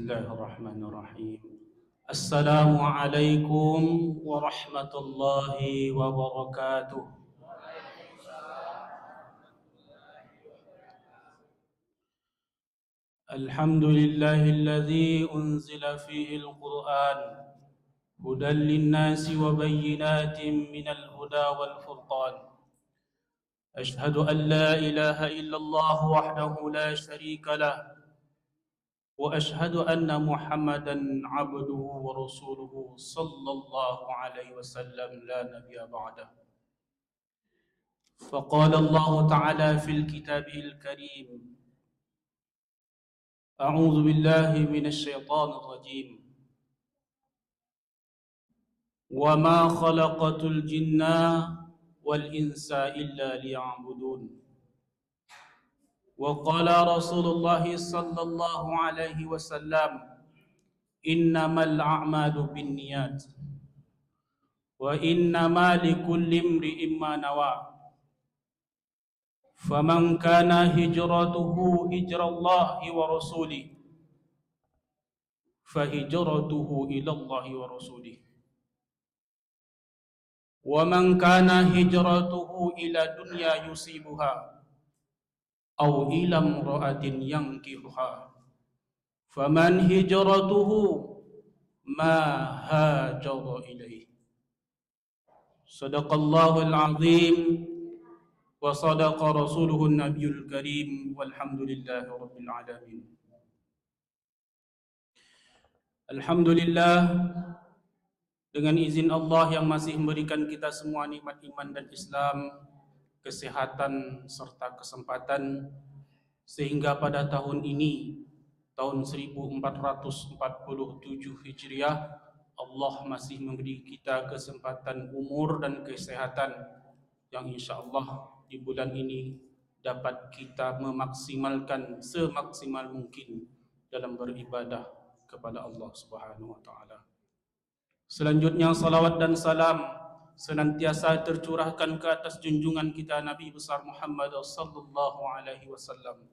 Bismillahirrahmanirrahim. Assalamualaikum warahmatullahi wabarakatuh. Alhamdulillahilladzi unzila fihi al-Qur'an hudan lin-nasi wa bayyinatin minal huda wal furqan. Ashhadu an la ilaha illallah wahdahu la syarika lah وأشهد أن محمدا عبده ورسوله صلى الله عليه وسلم لا نبي بعده. فقال الله تعالى في الكتاب الكريم: أعوذ بالله من الشيطان الرجيم وما خلقت الجن والإنس إلا ليعبدون. وقال رسول الله صلى الله عليه وسلم: إنما الأعمال بالنيات وإنما لكل امرئ ما نوى. فمن كان هجرته هجر الله ورسوله فهجرته إلى الله ورسوله. ومن كان هجرته إلى دنيا يصيبها أو إلى امرأة ينكحها فمن هجرته ما هاجر إليه. صدق الله العظيم وصدق رسوله النبي الكريم والحمد لله رب العالمين. Alhamdulillah, dengan izin Allah yang masih memberikan kita semua nikmat iman dan Islam, kesehatan serta kesempatan, sehingga pada tahun ini, tahun 1447 Hijriah, Allah masih memberi kita kesempatan umur dan kesehatan yang insya Allah di bulan ini dapat kita memaksimalkan semaksimal mungkin dalam beribadah kepada Allah Subhanahu wa taala. Selanjutnya salawat dan salam senantiasa tercurahkan ke atas junjungan kita Nabi besar Muhammad sallallahu alaihi wasallam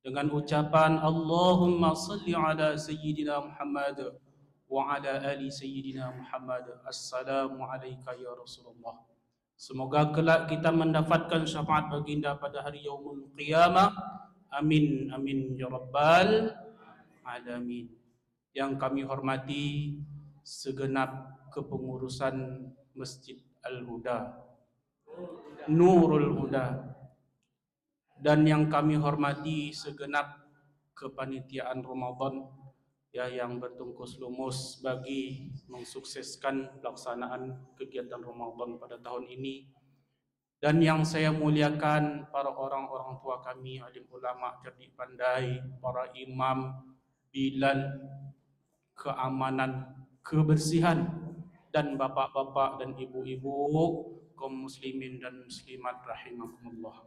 dengan ucapan Allahumma salli ala sayyidina Muhammad wa ala ali sayyidina Muhammad. Assalamu alayka ya Rasulullah. Semoga kelak kita mendapatkan syafaat baginda pada hari yaumul qiyamah. Amin amin ya rabbal alamin. Yang kami hormati segenap kepengurusan Masjid Al-Huda, Nurul Huda, dan yang kami hormati segenap kepanitiaan Ramadan ya, yang bertungkus lumus bagi mensukseskan pelaksanaan kegiatan Ramadan pada tahun ini. Dan yang saya muliakan para orang-orang tua kami, alim ulama cerdik pandai, para imam, bilal, keamanan, kebersihan, dan bapak-bapak dan ibu-ibu, kaum muslimin dan muslimat rahimakumullah.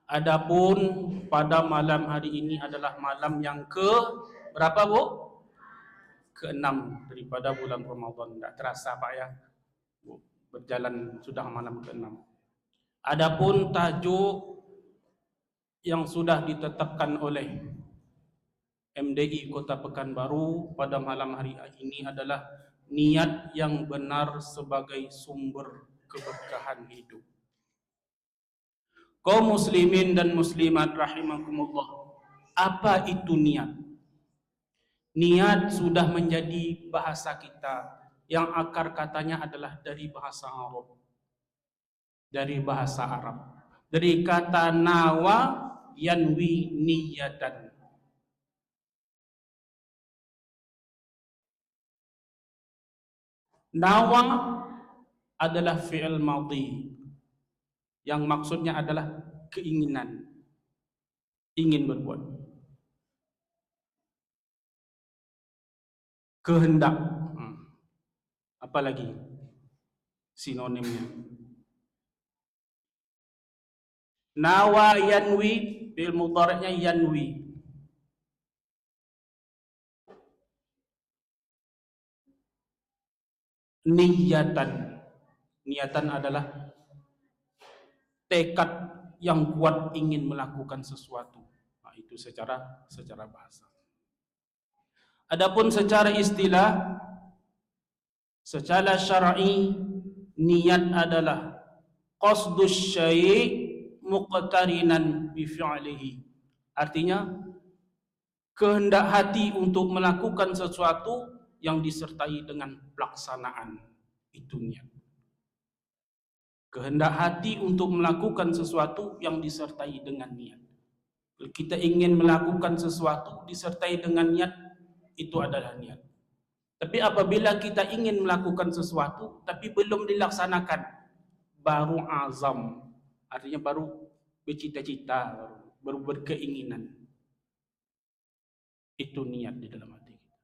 Adapun pada malam hari ini adalah malam yang ke berapa, Bu? Ke-6 daripada bulan Ramadan. Tak terasa Pak ya, berjalan sudah malam ke-6. Adapun tajuk yang sudah ditetapkan oleh MDI Kota Pekanbaru pada malam hari ini adalah niat yang benar sebagai sumber keberkahan hidup. Kaum muslimin dan muslimat rahimakumullah, apa itu niat? Niat sudah menjadi bahasa kita yang akar katanya adalah dari bahasa Arab. Dari bahasa Arab. Dari kata nawa yanwi niyatan. Nawa adalah fi'il madhi yang maksudnya adalah keinginan, ingin berbuat, kehendak. Apalagi sinonimnya? Nawa yanwi, fi'il mudhari'nya yanwi. Niyatan. Niatan adalah tekad yang kuat ingin melakukan sesuatu. Nah, itu secara bahasa. Adapun secara istilah, secara syar'i, niat adalah qasdus syai' muqtarinan bi fi'lihi. Artinya kehendak hati untuk melakukan sesuatu yang disertai dengan pelaksanaan. Itu niat. Kehendak hati untuk melakukan sesuatu yang disertai dengan niat. Kalau kita ingin melakukan sesuatu disertai dengan niat, itu adalah niat. Tapi apabila kita ingin melakukan sesuatu tapi belum dilaksanakan, baru azam, artinya baru bercita-cita, baru berkeinginan. Itu niat di dalam hati kita.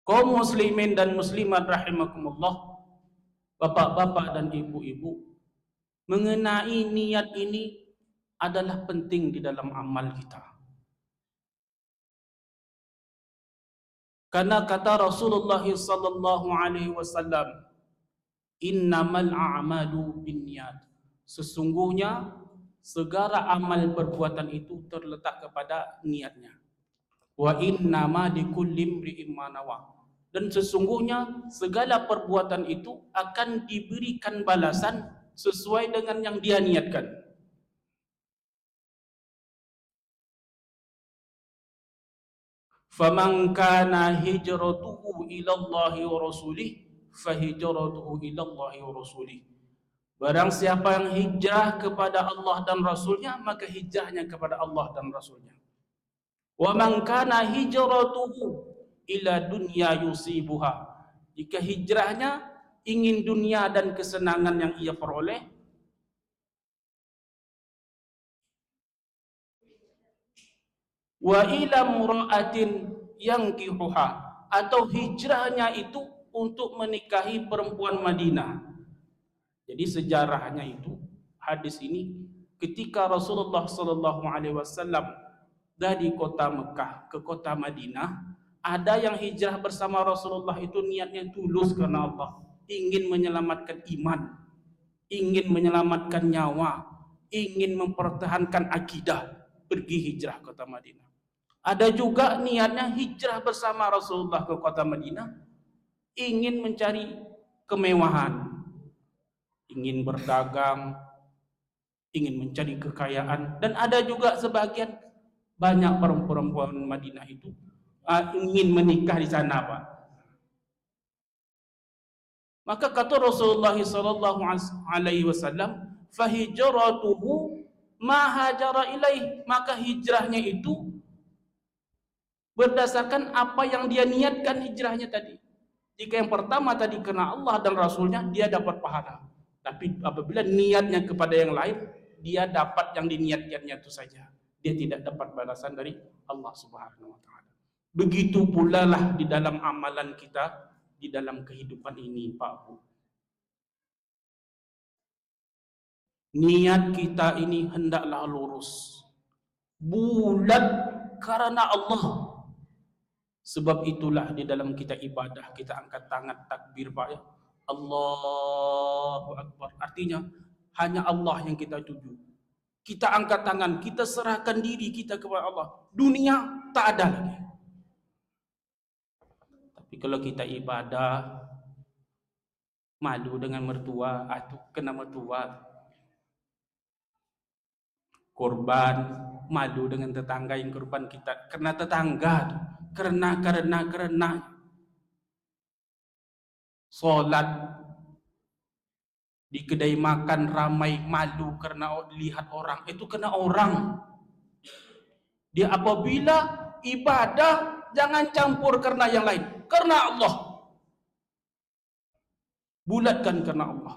Kaum muslimin dan muslimat rahimakumullah, bapak-bapak dan ibu-ibu, mengenai niat ini adalah penting di dalam amal kita. Karena kata Rasulullah sallallahu alaihi wasallam, innamal a'malu binniyat. Sesungguhnya segala amal perbuatan itu terletak kepada niatnya. Wa innama likulli imri'in ma nawa. Dan sesungguhnya segala perbuatan itu akan diberikan balasan sesuai dengan yang dia niatkan. Faman kana hijratuhu ila Allahi wa rasulih fahijratuhu ila Allahi wa rasulih. Barang siapa yang hijrah kepada Allah dan Rasulnya, maka hijrahnya kepada Allah dan Rasulnya. Wa man kana hijratuhu ila dunya yusibuha. Jika hijrahnya ingin dunia dan kesenangan yang ia peroleh, wa ila mura'atin yankihuha, atau hijrahnya itu untuk menikahi perempuan Madinah. Jadi sejarahnya itu, hadis ini ketika Rasulullah sallallahu alaihi wasallam dari kota Mekah ke kota Madinah, ada yang hijrah bersama Rasulullah itu niatnya tulus karena Allah, ingin menyelamatkan iman, ingin menyelamatkan nyawa, ingin mempertahankan akidah, pergi hijrah ke kota Madinah. Ada juga niatnya hijrah bersama Rasulullah ke kota Madinah, ingin mencari kemewahan, ingin berdagang, ingin mencari kekayaan. Dan ada juga sebagian banyak perempuan Madinah itu ingin menikah di sana, Pak. Maka kata Rasulullah sallallahu alaihi wasallam, fahijratuhu ma hajara ilaih, maka hijrahnya itu berdasarkan apa yang dia niatkan hijrahnya tadi. Jika yang pertama tadi karena Allah dan Rasulnya, dia dapat pahala. Tapi apabila niatnya kepada yang lain, dia dapat yang diniatkannya itu saja. Dia tidak dapat balasan dari Allah Subhanahu wa taala. Begitu pula lah di dalam amalan kita, di dalam kehidupan ini, Pak Bu. Niat kita ini hendaklah lurus, bulat karena Allah. Sebab itulah di dalam kita ibadah, kita angkat tangan takbir, Pak ya. Allahu Akbar. Artinya hanya Allah yang kita tuju. Kita angkat tangan, kita serahkan diri kita kepada Allah. Dunia tak ada lagi. Tapi kalau kita ibadah, malu dengan mertua, atau kena mertua. Korban, malu dengan tetangga yang korban kita. Kena tetangga, karena solat di kedai makan ramai, malu karena lihat orang, itu kena orang. Dia apabila ibadah jangan campur karena yang lain, karena Allah. Bulatkan karena Allah.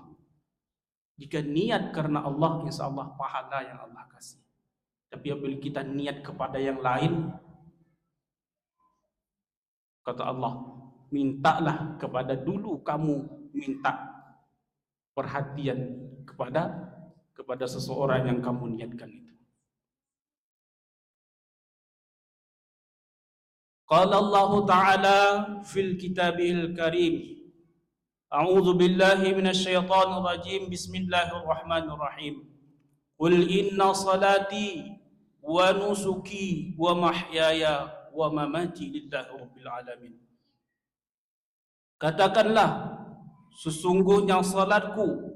Jika niat karena Allah, insya Allah pahala yang Allah kasih. Tapi apabila kita niat kepada yang lain, kata Allah, mintalah kepada dulu kamu minta perhatian kepada seseorang yang kamu niatkan itu. Qala Allah Ta'ala fil kitabil karim, a'udzu billahi minasyaitonir rajim, bismillahirrahmanirrahim. Qul inna salati wa nusuki wa mahyaya wa mamati lillahi rabbil alamin. Katakanlah, sesungguhnya salatku,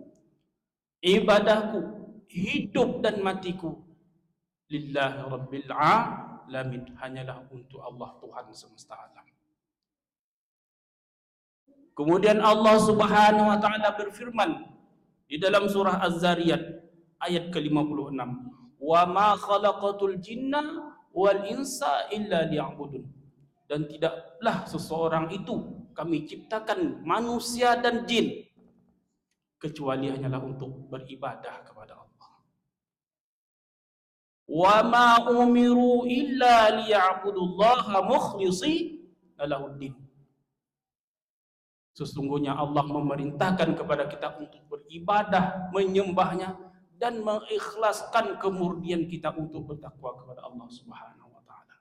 ibadahku, hidup dan matiku lillahi rabbil alamin, hanyalah untuk Allah Tuhan semesta alam. Kemudian Allah Subhanahu wa taala berfirman di dalam surah Az-Zariyat ayat ke-56, "Wa ma khalaqatul jinna wal insa illa liya'budun." Dan tidaklah seseorang itu kami ciptakan manusia dan jin kecuali hanyalah untuk beribadah kepada Allah. Wa ma umiru illa liya'budullaha mukhlishina lahuddin. Sesungguhnya Allah memerintahkan kepada kita untuk beribadah, menyembahnya, dan mengikhlaskan kemurnian kita untuk bertakwa kepada Allah Subhanahu wa taala.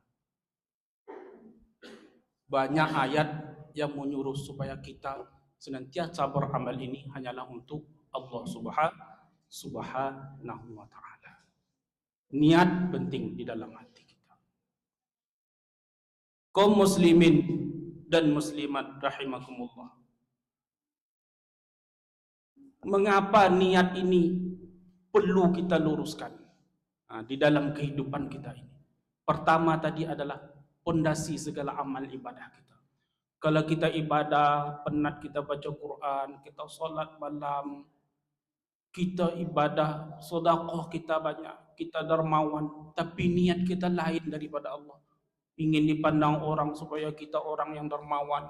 Banyak ayat yang menyuruh supaya kita senantiasa beramal ini hanyalah untuk Allah Subhanahu wa taala. Niat penting di dalam hati kita. Kaum muslimin dan muslimat rahimakumullah. Mengapa niat ini perlu kita luruskan di dalam kehidupan kita ini? Pertama tadi adalah pondasi segala amal ibadah kita. Kalau kita ibadah, penat kita baca Quran, kita solat malam, kita ibadah, sedekah kita banyak, kita dermawan, tapi niat kita lain daripada Allah. Ingin dipandang orang supaya kita orang yang dermawan,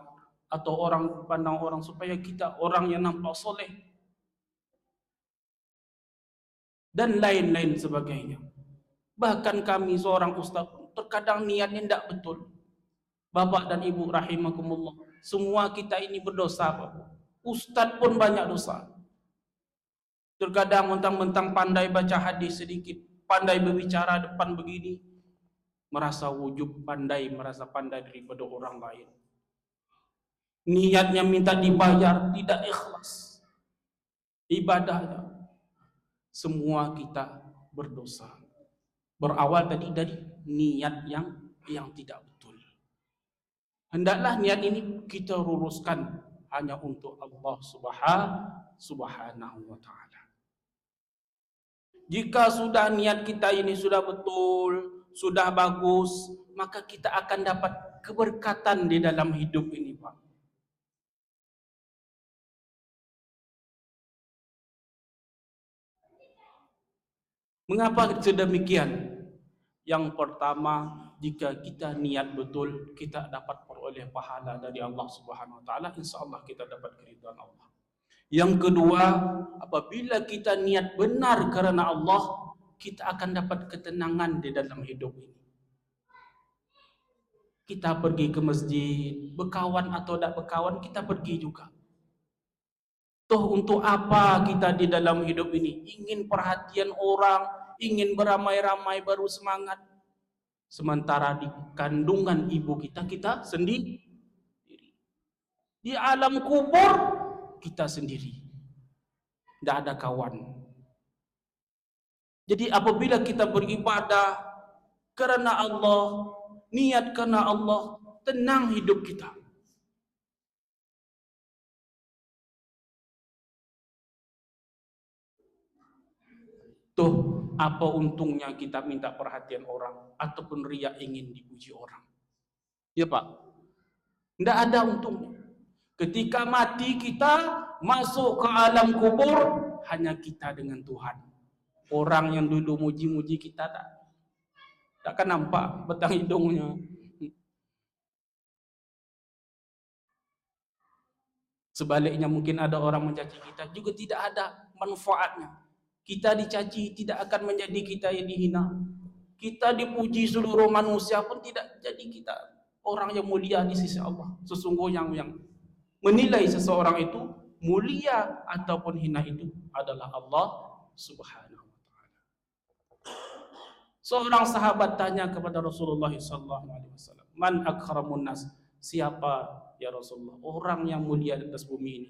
atau orang pandang orang supaya kita orang yang nampak soleh, dan lain-lain sebagainya. Bahkan kami seorang ustaz terkadang niatnya tidak betul. Bapak dan ibu rahimakumullah, semua kita ini berdosa. Ustaz pun banyak dosa. Terkadang mentang-mentang pandai baca hadis sedikit, pandai berbicara depan begini, merasa wujud pandai, merasa pandai daripada orang lain. Niatnya minta dibayar, tidak ikhlas ibadahnya. Semua kita berdosa. Berawal tadi dari niat yang tidak betul. Hendaklah niat ini kita luruskan hanya untuk Allah Subhanahu wa taala. Jika sudah niat kita ini sudah betul, sudah bagus, maka kita akan dapat keberkatan di dalam hidup ini, Pak. Mengapa sedemikian? Yang pertama, jika kita niat betul, kita dapat peroleh pahala dari Allah Subhanahu wa taala, insyaallah kita dapat keridhaan Allah. Yang kedua, apabila kita niat benar karena Allah, kita akan dapat ketenangan di dalam hidup ini. Kita pergi ke masjid, berkawan atau tak berkawan, kita pergi juga. Toh untuk apa kita di dalam hidup ini? Ingin perhatian orang, ingin beramai-ramai baru semangat. Sementara di kandungan ibu kita, kita sendiri. Di alam kubur, kita sendiri. Tidak ada kawan. Jadi apabila kita beribadah karena Allah, niat karena Allah, tenang hidup kita. Tuh, apa untungnya kita minta perhatian orang ataupun riak ingin dipuji orang? Ya Pak, tidak ada untungnya. Ketika mati kita masuk ke alam kubur, hanya kita dengan Tuhan. Orang yang dulu muji-muji kita takkan nampak batang hidungnya. Sebaliknya mungkin ada orang mencaci kita, juga tidak ada manfaatnya. Kita dicaci tidak akan menjadi kita yang dihina. Kita dipuji seluruh manusia pun tidak jadi kita orang yang mulia di sisi Allah. Sesungguhnya yang menilai seseorang itu mulia ataupun hina itu adalah Allah Subhanahu wa taala. Seorang sahabat tanya kepada Rasulullah SAW, "Man akramun nas?" Siapa ya Rasulullah orang yang mulia di atas bumi ini?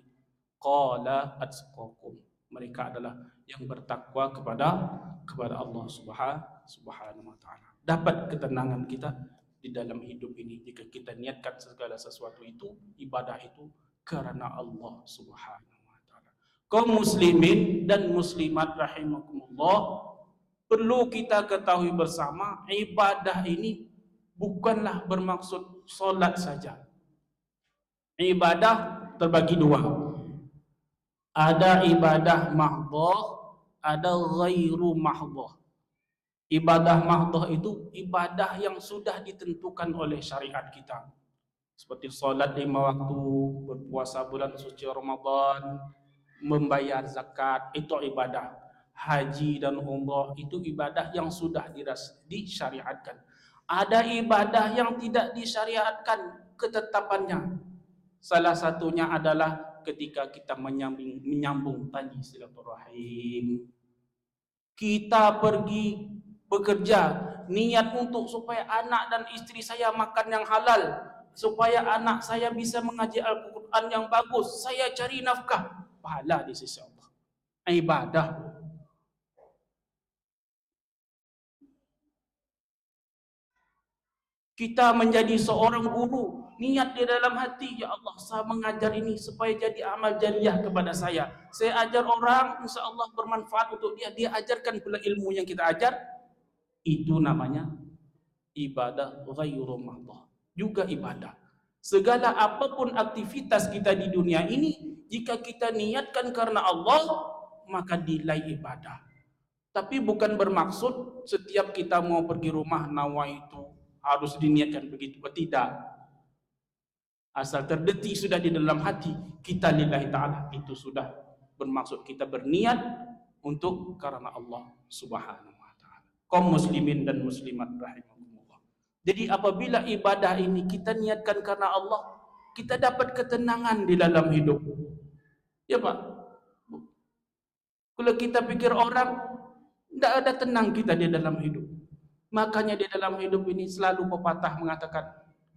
Qala atqakum. Mereka adalah yang bertakwa kepada Allah Subhanahu wa taala. Dapat ketenangan kita di dalam hidup ini jika kita niatkan segala sesuatu itu, ibadah itu karena Allah Subhanahu wa taala. Kaum muslimin dan muslimat rahimakumullah, perlu kita ketahui bersama, ibadah ini bukanlah bermaksud solat saja. Ibadah terbagi dua. Ada ibadah mahdhah, ada ghairu mahdhah. Ibadah mahdhah itu ibadah yang sudah ditentukan oleh syariat kita. Seperti solat 5 waktu, berpuasa bulan suci Ramadan, membayar zakat, itu ibadah. Haji dan umrah itu ibadah yang sudah disyariatkan. Ada ibadah yang tidak disyariatkan ketetapannya. Salah satunya adalah ketika kita menyambung tali silaturahim. Kita pergi bekerja, niat untuk supaya anak dan istri saya makan yang halal, supaya anak saya bisa mengaji Al-Quran yang bagus, saya cari nafkah, pahala di sisi Allah. Ibadah. Kita menjadi seorang guru, niat di dalam hati, ya Allah, saya mengajar ini supaya jadi amal jariah kepada saya. Saya ajar orang, insya Allah bermanfaat untuk dia. Dia ajarkan pula ilmu yang kita ajar. Itu namanya ibadah ghairu mahdhah. Juga ibadah. Segala apapun aktivitas kita di dunia ini, jika kita niatkan karena Allah, maka nilai ibadah. Tapi bukan bermaksud setiap kita mau pergi rumah nawaitu harus diniatkan begitu. Tidak. Asal terdetik sudah di dalam hati, kita lillahi ta'ala, itu sudah bermaksud kita berniat untuk karena Allah Subhanahu wa ta'ala. Kaum muslimin dan muslimat rahimahumullah. Jadi apabila ibadah ini kita niatkan karena Allah, kita dapat ketenangan di dalam hidup. Ya Pak? Kalau kita pikir orang, tidak ada tenang kita di dalam hidup. Makanya di dalam hidup ini selalu pepatah mengatakan,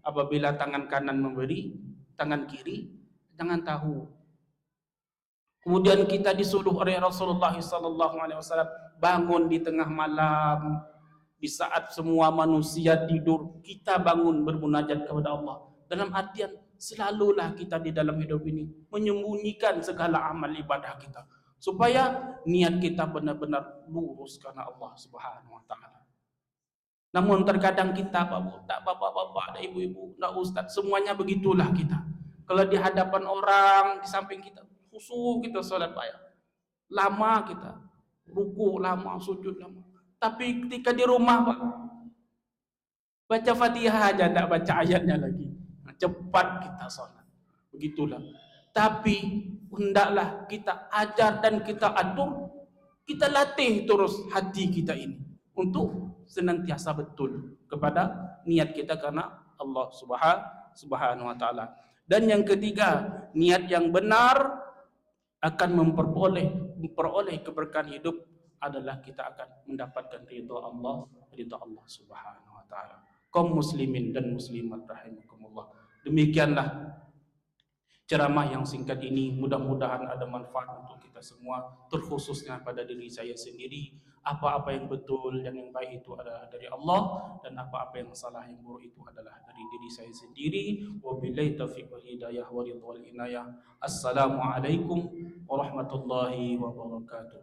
apabila tangan kanan memberi, tangan kiri jangan tahu. Kemudian kita disuruh oleh Rasulullah SAW bangun di tengah malam, di saat semua manusia tidur, kita bangun bermunajat kepada Allah. Dalam artian selalulah kita di dalam hidup ini menyembunyikan segala amal ibadah kita, supaya niat kita benar-benar lurus karena Allah Subhanahu wa taala. Namun terkadang kita, tak bapak-bapak, ada ibu-ibu, tak ustaz, semuanya begitulah kita. Kalau di hadapan orang, di samping kita, khusyuk kita salat bayar. Lama kita, ruku lama, sujud lama. Tapi ketika di rumah, Pak, baca Fatihah aja, tak baca ayatnya lagi. Cepat kita salat. Begitulah. Tapi hendaklah kita ajar dan kita atur, kita latih terus hati kita ini untuk senantiasa betul kepada niat kita karena Allah Subhanahu wa taala. Dan yang ketiga, niat yang benar akan memperoleh keberkahan hidup adalah kita akan mendapatkan ridha Allah Subhanahu wa taala. Kaum muslimin dan muslimat rahimakumullah. Demikianlah ceramah yang singkat ini, mudah-mudahan ada manfaat untuk kita semua, terkhususnya pada diri saya sendiri. Apa-apa yang betul dan yang baik itu adalah dari Allah, dan apa-apa yang salah yang buruk itu adalah dari diri saya sendiri. Wabillahi taufiq wal hidayah wa ridwal inayah. Assalamualaikum warahmatullahi wabarakatuh.